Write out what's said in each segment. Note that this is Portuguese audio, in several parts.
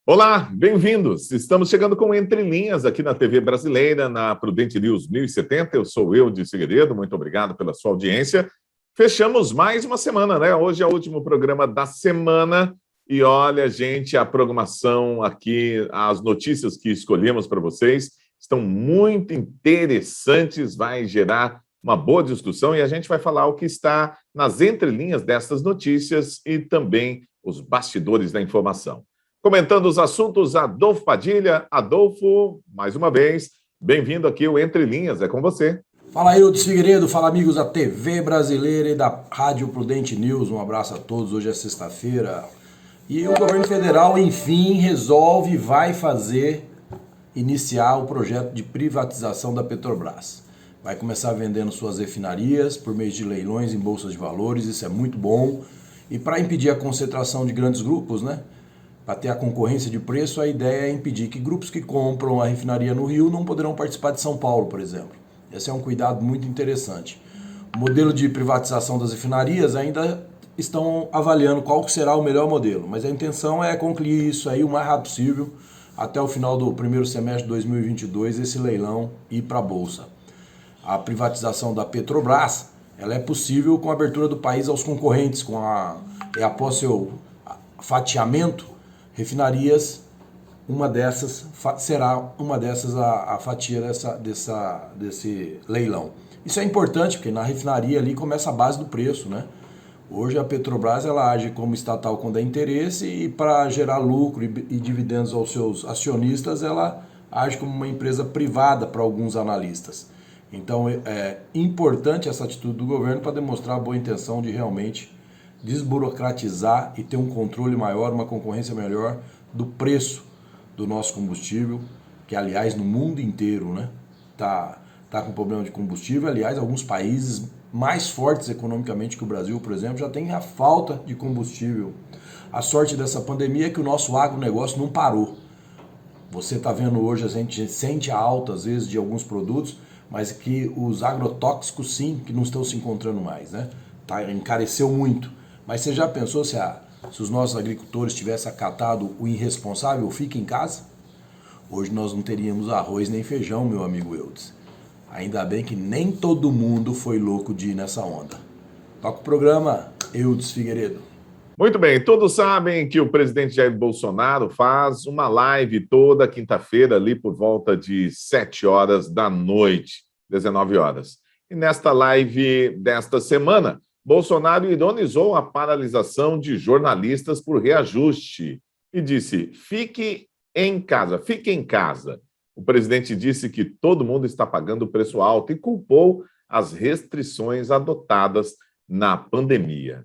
Olá, bem-vindos. Estamos chegando com Entre Linhas aqui na TV Brasileira, na Prudente News 1070. Eu sou Eudes Figueiredo, muito obrigado pela sua audiência. Fechamos mais uma semana, né? Hoje é o último programa da semana e olha, gente, a programação aqui, as notícias que escolhemos para vocês estão muito interessantes, vai gerar uma boa discussão e a gente vai falar o que está nas entrelinhas dessas notícias e também os bastidores da informação. Comentando os assuntos, Adolfo Padilha. Adolfo, mais uma vez, bem-vindo aqui ao Entre Linhas, é com você. Fala Eudes Figueiredo, fala amigos da TV Brasileira e da Rádio Prudente News, um abraço a todos, hoje é sexta-feira. E o governo federal, enfim, resolve e vai iniciar o projeto de privatização da Petrobras. Vai começar vendendo suas refinarias por meio de leilões em bolsas de valores, isso é muito bom. E para impedir a concentração de grandes grupos, né? Para ter a concorrência de preço, a ideia é impedir que grupos que compram a refinaria no Rio não poderão participar de São Paulo, por exemplo. Esse é um cuidado muito interessante. O modelo de privatização das refinarias ainda estão avaliando qual será o melhor modelo, mas a intenção é concluir isso aí o mais rápido possível, até o final do primeiro semestre de 2022, esse leilão ir para a Bolsa. A privatização da Petrobras, ela é possível com a abertura do país aos concorrentes, após seu fatiamento, refinarias, será uma dessas a fatia desse leilão. Isso é importante, porque na refinaria ali começa a base do preço, né? Hoje a Petrobras ela age como estatal quando é interesse e para gerar lucro e dividendos aos seus acionistas, ela age como uma empresa privada para alguns analistas. Então é importante essa atitude do governo para demonstrar a boa intenção de realmente desburocratizar e ter um controle maior, uma concorrência melhor do preço do nosso combustível, que aliás no mundo inteiro, né, tá com problema de combustível. Aliás, alguns países mais fortes economicamente que o Brasil, por exemplo, já tem a falta de combustível. A sorte dessa pandemia é que o nosso agronegócio não parou. Você está vendo hoje, a gente sente a alta às vezes de alguns produtos, mas que os agrotóxicos sim, que não estão se encontrando mais, né? Encareceu muito. Mas você já pensou se os nossos agricultores tivessem acatado o irresponsável, fica em casa? Hoje nós não teríamos arroz nem feijão, meu amigo Eudes. Ainda bem que nem todo mundo foi louco de ir nessa onda. Toca o programa, Eudes Figueiredo. Muito bem, todos sabem que o presidente Jair Bolsonaro faz uma live toda quinta-feira, ali por volta de 7 horas da noite, 19 horas. E nesta live desta semana, Bolsonaro ironizou a paralisação de jornalistas por reajuste e disse: fique em casa, fique em casa. O presidente disse que todo mundo está pagando o preço alto e culpou as restrições adotadas na pandemia.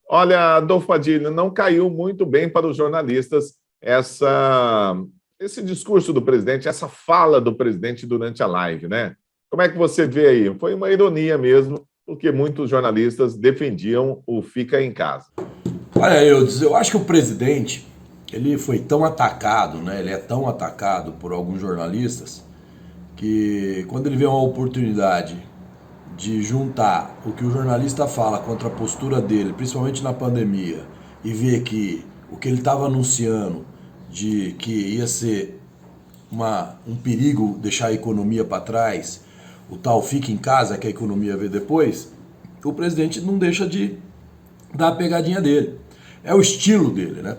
Olha, Adolfo Padilha, não caiu muito bem para os jornalistas esse discurso do presidente, essa fala do presidente durante a live, né? Como é que você vê aí? Foi uma ironia mesmo, porque muitos jornalistas defendiam o fica em casa. Olha, eu acho que o presidente, ele foi tão atacado, né? Ele é tão atacado por alguns jornalistas que quando ele vê uma oportunidade de juntar o que o jornalista fala contra a postura dele, principalmente na pandemia, e ver que o que ele estava anunciando de que ia ser um perigo deixar a economia para trás, o tal fica em casa que a economia vê depois, o presidente não deixa de dar a pegadinha dele. É o estilo dele, né?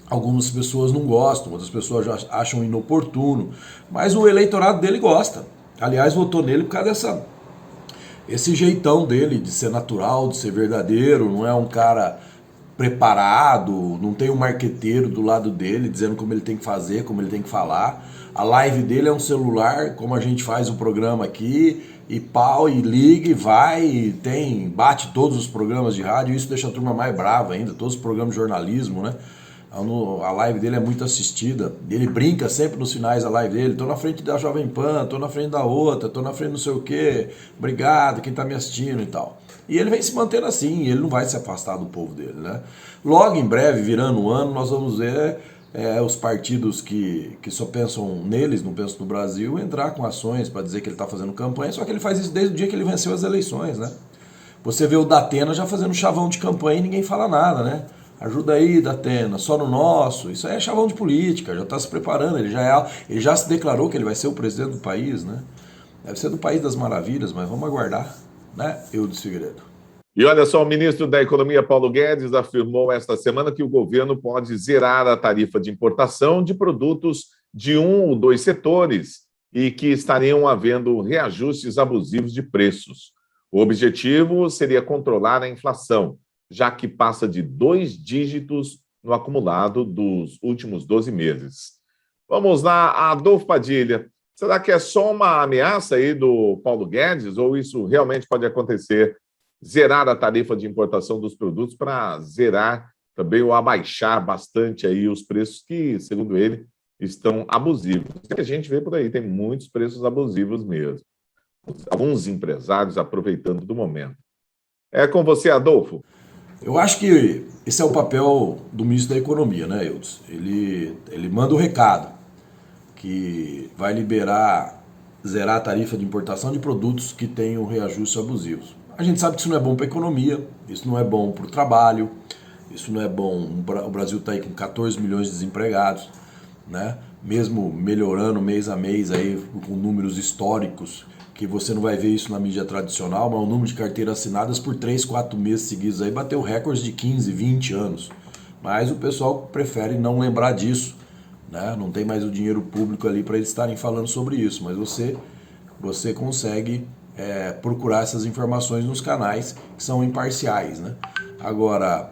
Algumas pessoas não gostam, outras pessoas já acham inoportuno, mas o eleitorado dele gosta. Aliás, votou nele por causa esse jeitão dele de ser natural, de ser verdadeiro, não é um cara preparado, não tem um marqueteiro do lado dele dizendo como ele tem que fazer, como ele tem que falar. A live dele é um celular, como a gente faz o programa aqui, e pau, e liga, e vai, e bate todos os programas de rádio, isso deixa a turma mais brava ainda, todos os programas de jornalismo, né? A live dele é muito assistida, ele brinca sempre nos finais da live dele: tô na frente da Jovem Pan, tô na frente da outra, tô na frente não sei o quê, obrigado quem tá me assistindo e tal. E ele vem se mantendo assim, ele não vai se afastar do povo dele, né? Logo em breve, virando o ano, nós vamos ver os partidos que só pensam neles, não pensam no Brasil, entrar com ações para dizer que ele está fazendo campanha, só que ele faz isso desde o dia que ele venceu as eleições, né? Você vê o Datena já fazendo chavão de campanha e ninguém fala nada, né? Ajuda aí, Datena, só no nosso. Isso aí é chavão de política, já está se preparando, ele já se declarou que ele vai ser o presidente do país, né? Deve ser do País das Maravilhas, mas vamos aguardar, né? Eudes Figueiredo. E olha só, o ministro da Economia, Paulo Guedes, afirmou esta semana que o governo pode zerar a tarifa de importação de produtos de um ou dois setores e que estariam havendo reajustes abusivos de preços. O objetivo seria controlar a inflação, já que passa de 2 dígitos no acumulado dos últimos 12 meses. Vamos lá, Adolfo Padilha. Será que é só uma ameaça aí do Paulo Guedes ou isso realmente pode acontecer? Zerar a tarifa de importação dos produtos para zerar também ou abaixar bastante aí os preços que, segundo ele, estão abusivos. A gente vê por aí, tem muitos preços abusivos mesmo. Alguns empresários aproveitando do momento. É com você, Adolfo. Eu acho que esse é o papel do ministro da Economia, né, Eudes? Ele manda o recado que vai zerar a tarifa de importação de produtos que tenham reajustes abusivos. A gente sabe que isso não é bom para a economia, isso não é bom para o trabalho, isso não é bom. O Brasil está aí com 14 milhões de desempregados, né? Mesmo melhorando mês a mês aí com números históricos, que você não vai ver isso na mídia tradicional, mas o número de carteiras assinadas por 3, 4 meses seguidos aí bateu recordes de 15, 20 anos. Mas o pessoal prefere não lembrar disso, né? Não tem mais o dinheiro público ali para eles estarem falando sobre isso, mas você consegue procurar essas informações nos canais que são imparciais, né? Agora,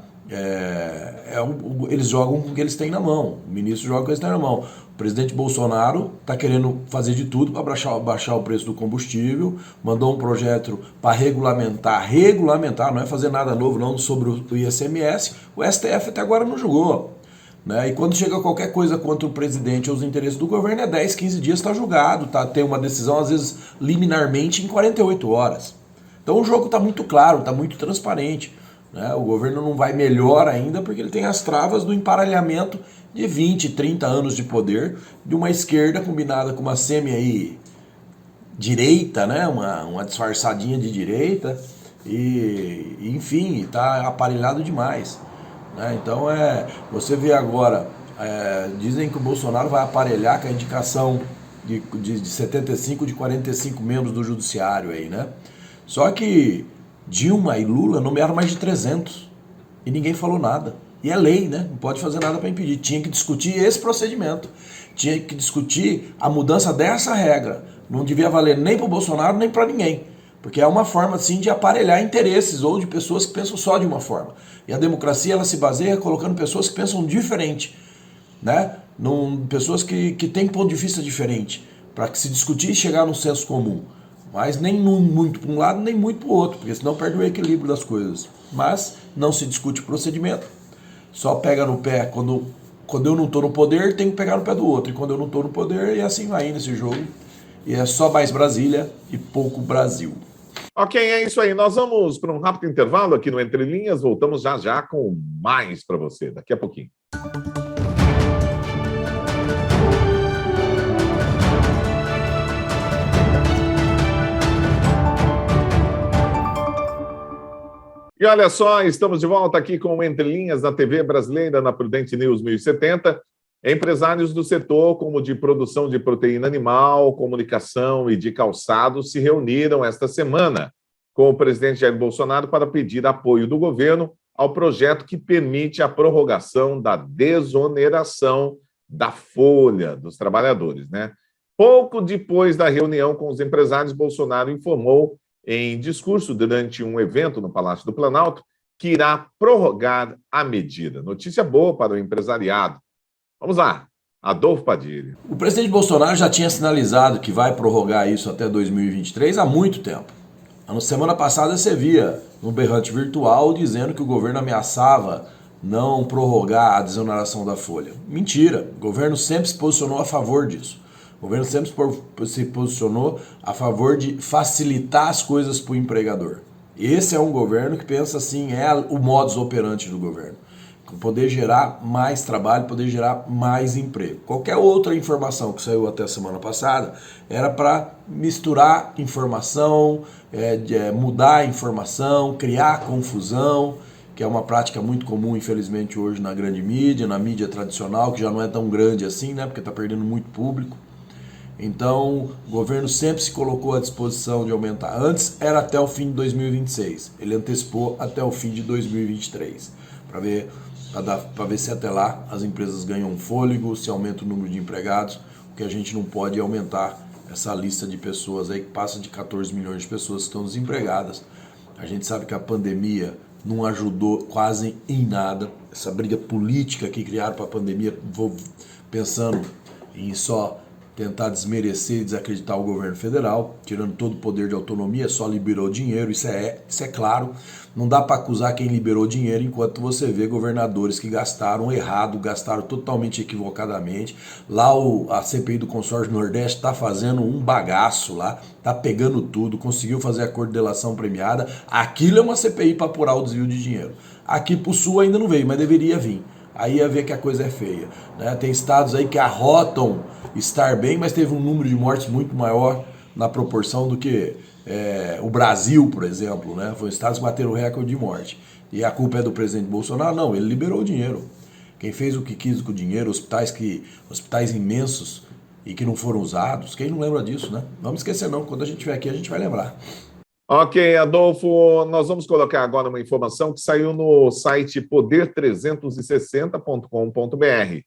eles jogam com o que eles têm na mão, o ministro joga com o que eles têm na mão. O presidente Bolsonaro está querendo fazer de tudo para baixar o preço do combustível, mandou um projeto para regulamentar, não é fazer nada novo não sobre o ICMS, o STF até agora não julgou. Né? E quando chega qualquer coisa contra o presidente ou os interesses do governo, 10, 15 dias está julgado, tem uma decisão, às vezes, liminarmente em 48 horas. Então o jogo está muito claro, está muito transparente. Né? O governo não vai melhor ainda porque ele tem as travas do emparelhamento de 20, 30 anos de poder de uma esquerda combinada com uma semi-direita, né? uma disfarçadinha de direita, e enfim, está aparelhado demais. Então, você vê agora, dizem que o Bolsonaro vai aparelhar com a indicação de 75, de 45 membros do judiciário aí, né? Só que Dilma e Lula nomearam mais de 300 e ninguém falou nada. E é lei, né? Não pode fazer nada para impedir. Tinha que discutir esse procedimento. Tinha que discutir a mudança dessa regra. Não devia valer nem para o Bolsonaro, nem para ninguém. Porque é uma forma, assim, de aparelhar interesses ou de pessoas que pensam só de uma forma. E a democracia, ela se baseia colocando pessoas que pensam diferente, né? Pessoas que têm ponto de vista diferente, para que se discutir e chegar num senso comum. Mas nem muito para um lado, nem muito para o outro, porque senão perde o equilíbrio das coisas. Mas não se discute o procedimento, só pega no pé. Quando eu não estou no poder, tem que pegar no pé do outro. E quando eu não estou no poder, e assim vai nesse jogo. E é só mais Brasília e pouco Brasil. Ok, é isso aí. Nós vamos para um rápido intervalo aqui no Entre Linhas. Voltamos já já com mais para você, daqui a pouquinho. E olha só, estamos de volta aqui com o Entre Linhas na TV brasileira, na Prudente News 1070. Empresários do setor, como de produção de proteína animal, comunicação e de calçados, se reuniram esta semana com o presidente Jair Bolsonaro para pedir apoio do governo ao projeto que permite a prorrogação da desoneração da folha dos trabalhadores, né? Pouco depois da reunião com os empresários, Bolsonaro informou em discurso durante um evento no Palácio do Planalto que irá prorrogar a medida. Notícia boa para o empresariado. Vamos lá, Adolfo Padilha. O presidente Bolsonaro já tinha sinalizado que vai prorrogar isso até 2023 há muito tempo. Na semana passada você via no berrante virtual dizendo que o governo ameaçava não prorrogar a desoneração da folha. Mentira, o governo sempre se posicionou a favor disso. O governo sempre se posicionou a favor de facilitar as coisas para o empregador. Esse é um governo que pensa assim, é o modus operandi do governo. poder gerar mais trabalho, poder gerar mais emprego. Qualquer outra informação que saiu até a semana passada era para misturar informação, mudar a informação, criar confusão, que é uma prática muito comum, infelizmente, hoje na grande mídia, na mídia tradicional, que já não é tão grande assim, né, porque está perdendo muito público. Então, o governo sempre se colocou à disposição de aumentar. Antes era até o fim de 2026, ele antecipou até o fim de 2023, para ver se até lá as empresas ganham um fôlego, se aumenta o número de empregados. O que a gente não pode é aumentar essa lista de pessoas aí que passa de 14 milhões de pessoas que estão desempregadas. A gente sabe que a pandemia não ajudou quase em nada. Essa briga política que criaram para a pandemia, pensando em só tentar desmerecer e desacreditar o governo federal, tirando todo o poder de autonomia, só liberou dinheiro, isso é claro. Não dá para acusar quem liberou dinheiro enquanto você vê governadores que gastaram errado, gastaram totalmente equivocadamente. Lá a CPI do Consórcio Nordeste está fazendo um bagaço lá, está pegando tudo, conseguiu fazer acordo de delação premiada. Aquilo é uma CPI para apurar o desvio de dinheiro. Aqui para o Sul ainda não veio, mas deveria vir. Aí ia ver que a coisa é feia, né? Tem estados aí que arrotam estar bem, mas teve um número de mortes muito maior na proporção do que o Brasil, por exemplo, né? Foi estados que bateram o recorde de morte. E a culpa é do presidente Bolsonaro? Não, ele liberou o dinheiro. Quem fez o que quis com o dinheiro, hospitais imensos e que não foram usados, quem não lembra disso, né? Não vamos esquecer não, quando a gente vier aqui a gente vai lembrar. Ok, Adolfo, nós vamos colocar agora uma informação que saiu no site poder360.com.br.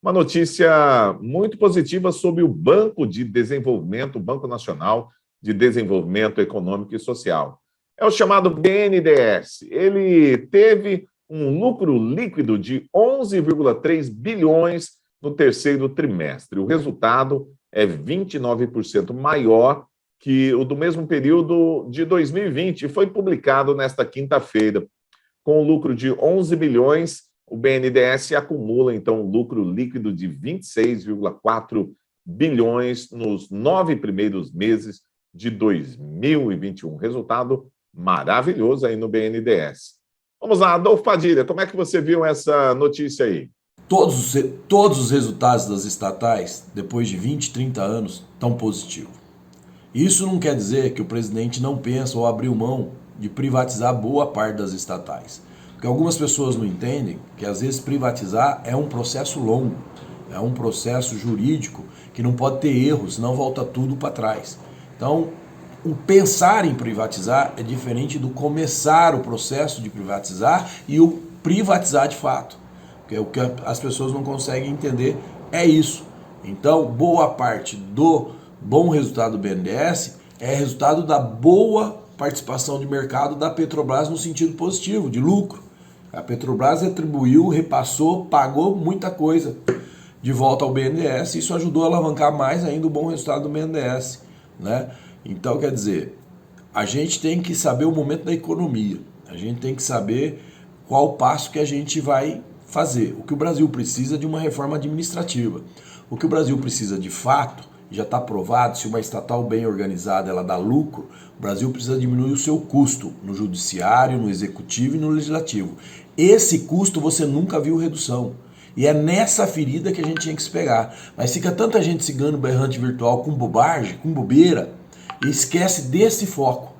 Uma notícia muito positiva sobre o Banco de Desenvolvimento, o Banco Nacional de Desenvolvimento Econômico e Social. É o chamado BNDES. Ele teve um lucro líquido de 11,3 bilhões no terceiro trimestre. O resultado é 29% maior que o do mesmo período de 2020, foi publicado nesta quinta-feira. Com o lucro de 11 bilhões, o BNDES acumula, então, um lucro líquido de 26,4 bilhões nos 9 primeiros meses de 2021. Resultado maravilhoso aí no BNDES. Vamos lá, Adolfo Padilha, como é que você viu essa notícia aí? Todos os resultados das estatais, depois de 20, 30 anos, estão positivos. Isso não quer dizer que o presidente não pensa ou abriu mão de privatizar boa parte das estatais. Porque algumas pessoas não entendem que às vezes privatizar é um processo longo, é um processo jurídico que não pode ter erros, senão volta tudo para trás. Então, o pensar em privatizar é diferente do começar o processo de privatizar e o privatizar de fato. Porque o que as pessoas não conseguem entender é isso. Então, boa parte do bom resultado do BNDES é resultado da boa participação de mercado da Petrobras no sentido positivo, de lucro. A Petrobras retribuiu, repassou, pagou muita coisa de volta ao BNDES e isso ajudou a alavancar mais ainda o bom resultado do BNDES, né? Então, quer dizer, a gente tem que saber o momento da economia, a gente tem que saber qual passo que a gente vai fazer. O que o Brasil precisa de uma reforma administrativa. O que o Brasil precisa de fato, já está provado, se uma estatal bem organizada ela dá lucro, o Brasil precisa diminuir o seu custo no judiciário, no executivo e no legislativo. Esse custo você nunca viu redução. E é nessa ferida que a gente tinha que se pegar. Mas fica tanta gente cigano berrante virtual com bobagem, com bobeira, e esquece desse foco.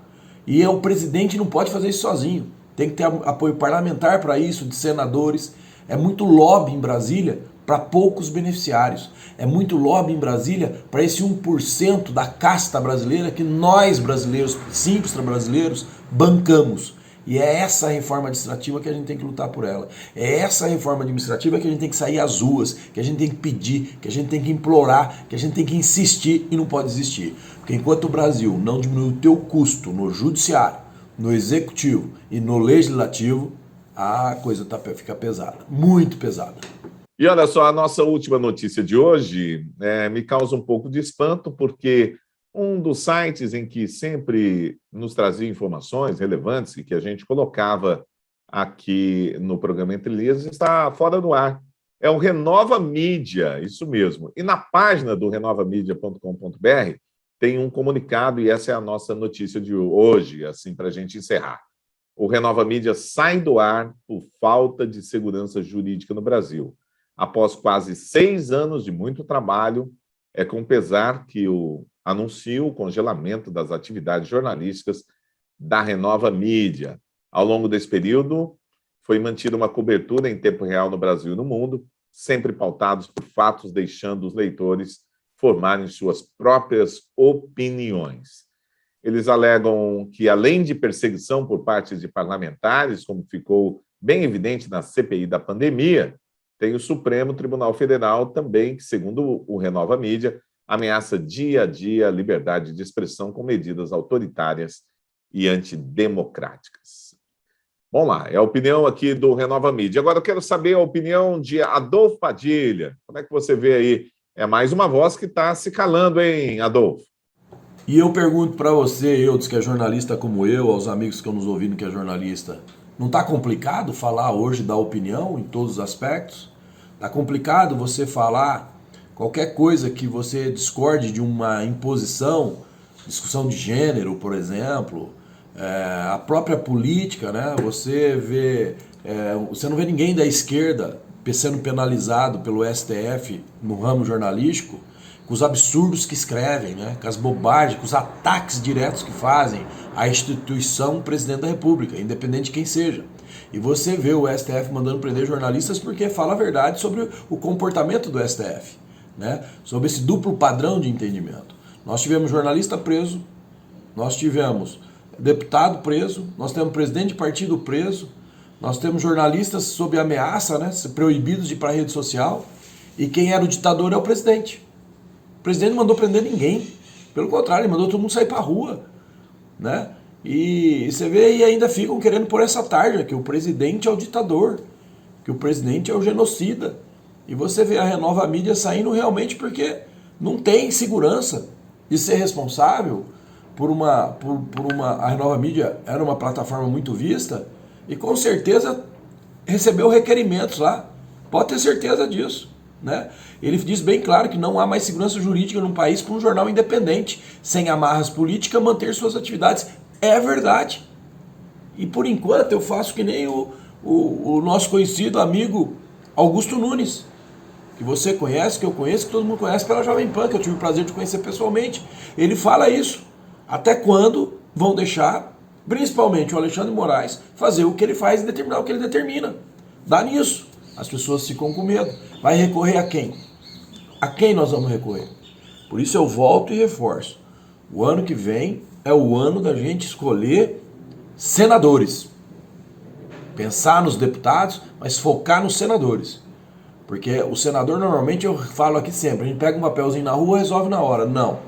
E o presidente não pode fazer isso sozinho. Tem que ter apoio parlamentar para isso, de senadores. É muito lobby em Brasília para poucos beneficiários. É muito lobby em Brasília para esse 1% da casta brasileira que nós brasileiros, simples brasileiros, bancamos. E é essa reforma administrativa que a gente tem que lutar por ela. É essa reforma administrativa que a gente tem que sair às ruas, que a gente tem que pedir, que a gente tem que implorar, que a gente tem que insistir e não pode desistir. Porque enquanto o Brasil não diminuir o teu custo no judiciário, no executivo e no legislativo, a coisa fica pesada, muito pesada. E olha só, a nossa última notícia de hoje me causa um pouco de espanto, porque um dos sites em que sempre nos trazia informações relevantes e que a gente colocava aqui no programa Entre Linhas está fora do ar. É o Renova Mídia, isso mesmo. E na página do renovamídia.com.br tem um comunicado e essa é a nossa notícia de hoje, assim, para a gente encerrar. o Renova Mídia sai do ar por falta de segurança jurídica no Brasil. Após quase 6 anos de muito trabalho, é com pesar que anuncio o congelamento das atividades jornalísticas da Renova Mídia. Ao longo desse período, foi mantida uma cobertura em tempo real no Brasil e no mundo, sempre pautados por fatos, deixando os leitores formarem suas próprias opiniões. Eles alegam que, além de perseguição por parte de parlamentares, como ficou bem evidente na CPI da pandemia, tem o Supremo Tribunal Federal também, que, segundo o Renova Mídia, ameaça dia a dia a liberdade de expressão com medidas autoritárias e antidemocráticas. Vamos lá, é a opinião aqui do Renova Mídia. Agora eu quero saber a opinião de Adolfo Padilha. Como é que você vê aí? É mais uma voz que está se calando, hein, Adolfo? E eu pergunto para você, Eudes, que é jornalista como eu, aos amigos que estão nos ouvindo que é jornalista, não está complicado falar hoje da opinião em todos os aspectos? Está complicado você falar qualquer coisa que você discorde de uma imposição, discussão de gênero, por exemplo, a própria política, né? Você não vê ninguém da esquerda sendo penalizado pelo STF no ramo jornalístico, com os absurdos que escrevem, né? Com as bobagens, com os ataques diretos que fazem à instituição presidente da República, independente de quem seja. E você vê o STF mandando prender jornalistas porque fala a verdade sobre o comportamento do STF, né? Sobre esse duplo padrão de entendimento. Nós tivemos jornalista preso, nós tivemos deputado preso, nós temos presidente de partido preso, nós temos jornalistas sob ameaça, né? Proibidos de ir para a rede social, e quem era o ditador é o presidente. O presidente não mandou prender ninguém, pelo contrário, ele mandou todo mundo sair para a rua, né? E você vê, e ainda ficam querendo pôr essa tarja, que o presidente é o ditador, que o presidente é o genocida. E você vê a Renova Mídia saindo realmente porque não tem segurança de ser responsável por uma... A Renova Mídia era uma plataforma muito vista e com certeza recebeu requerimentos lá. Pode ter certeza disso, né? Ele diz bem claro que não há mais segurança jurídica num país para um jornal independente, sem amarras políticas, manter suas atividades. É verdade. E por enquanto eu faço que nem o nosso conhecido amigo Augusto Nunes, que você conhece, que eu conheço, que todo mundo conhece pela Jovem Pan, que eu tive o prazer de conhecer pessoalmente. Ele fala isso. Até quando vão deixar, principalmente o Alexandre Moraes, fazer o que ele faz e determinar o que ele determina? Dá nisso. As pessoas ficam com medo. Vai recorrer a quem? A quem nós vamos recorrer? Por isso eu volto e reforço. O ano que vem é o ano da gente escolher senadores. Pensar nos deputados, mas focar nos senadores. Porque o senador, normalmente, eu falo aqui sempre, a gente pega um papelzinho na rua e resolve na hora. Não.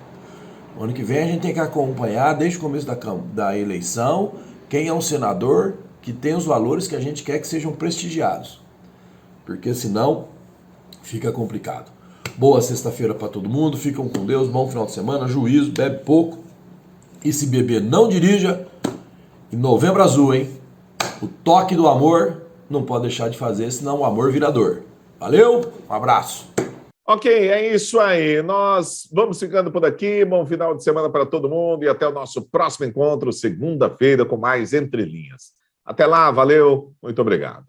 O ano que vem a gente tem que acompanhar, desde o começo da eleição, quem é um senador que tem os valores que a gente quer que sejam prestigiados. Porque senão fica complicado. Boa sexta-feira para todo mundo, ficam com Deus, bom final de semana, juízo, bebe pouco. E se beber, não dirija. E Novembro Azul, hein? O toque do amor não pode deixar de fazer, senão o amor vira dor. Valeu, um abraço. Ok, é isso aí. Nós vamos ficando por aqui. Bom final de semana para todo mundo e até o nosso próximo encontro, segunda-feira, com mais Entre Linhas. Até lá, valeu, muito obrigado.